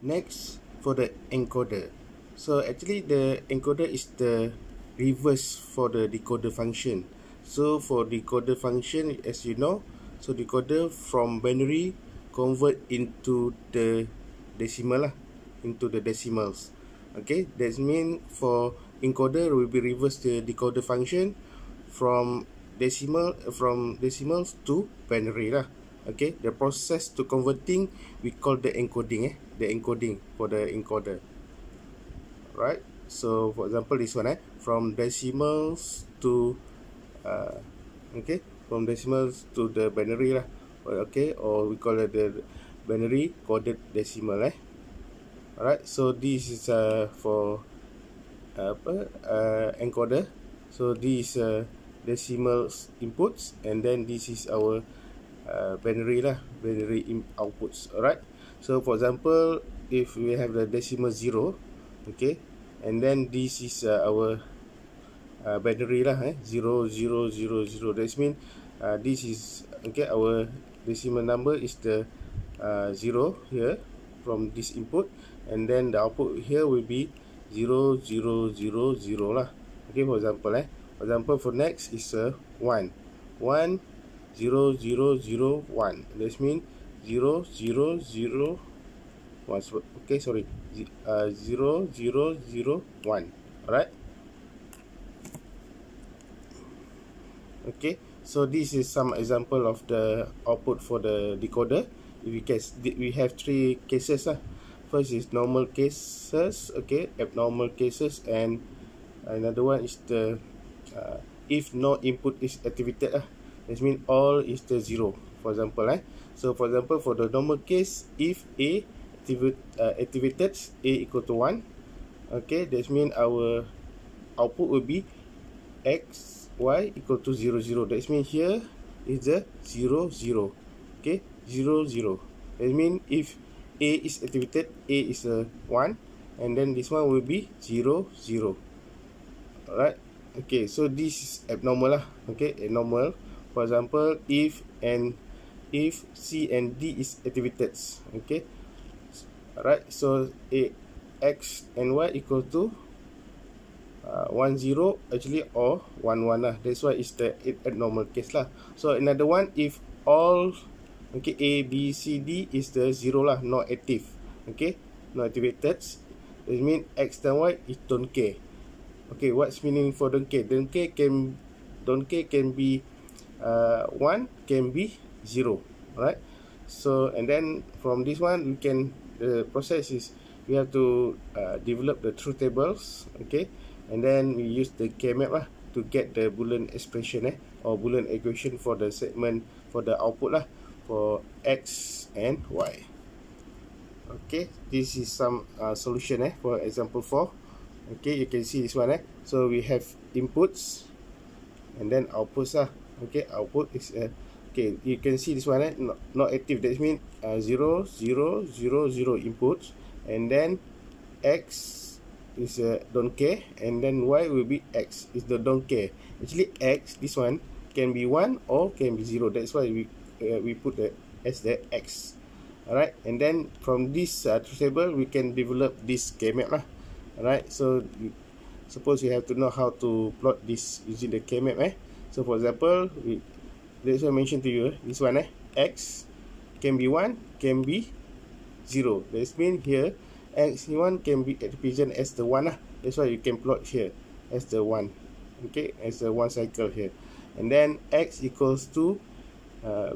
Next, for the encoder. So actually the encoder is the reverse for the decoder function. So for decoder function, as you know, so decoder from binary convert into the decimal lah, into the decimals. Okay, that means for encoder will be reverse the decoder function from decimals to binary lah. Okay, the process to converting we call the encoding, the encoding for the encoder. Right, so for example this one, from decimals to okay, from decimals to the binary lah. Okay, or we call it the binary coded decimal. Alright, so this is for encoder. So this decimal inputs, and then this is our binary outputs. Alright, so for example, if we have the decimal 0, okay, and then this is our binary lah, 0 0 0 0. That means this is, okay, our decimal number is the 0 here from this input, and then the output here will be 0 0 0 0 lah. Okay, for example, for next is 1 1 0 0 0 1. That means 0 0 0 1. Okay, sorry, 0 0 0 1. Alright. Okay, so this is some example of the output for the decoder. We have three cases. First is normal cases, okay, abnormal cases, and another one is the if no input is activated. That means all is the 0. For example, so for example, for the normal case, if A activated, A equal to 1, okay, that means our output will be X, Y equal to 0 0. That means here is the 0 0. Okay, 0 0. That means if A is activated, A is a 1, and then this one will be 0 0. Alright. Okay, so this is abnormal lah. Okay, abnormal. For example, if C and D is activated. Okay. Alright, so X and Y equal to 1 0 actually, or 1 1 lah. That's why it's the abnormal case lah. So another one, if all, okay, A B C D is the 0 lah, not active. Okay, not activated. That means X and Y is don't care. Okay, what's meaning for don't care? Don't care can be 1, can be 0. Alright, so and then from this one we can, the process is we have to develop the truth tables. Okay, and then we use the K-map lah to get the Boolean expression or Boolean equation for the segment, for the output lah, for X and Y. Okay, this is some solution for example 4. Okay, you can see this one. So we have inputs and then outputs lah. Okay, output is okay, you can see this one, not active. That means 0 0 0 0 inputs, and then X is don't care, and then Y will be X is the don't care. Actually X, this one can be 1 or can be 0. That's why we put the as the X. Alright, and then from this truth table we can develop this K-map lah. Alright, so suppose you have to know how to plot this using the K-map. So for example, that's what I mentioned to you, this one, X can be 1, can be 0. That means here X1 can be represented as the 1 lah. That's why you can plot here as the 1. Okay, as the 1 cycle here. And then X equals to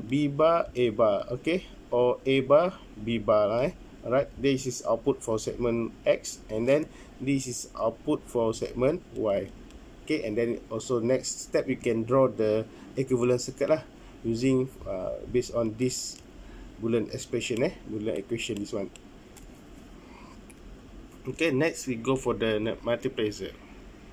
B bar A bar, okay, or A bar B bar lah. Alright, this is output for segment X, and then this is output for segment Y. Okay, and then also next step you can draw the equivalent circuit lah using based on this Boolean expression, Boolean equation, this one. Okay, next we go for the multiplier.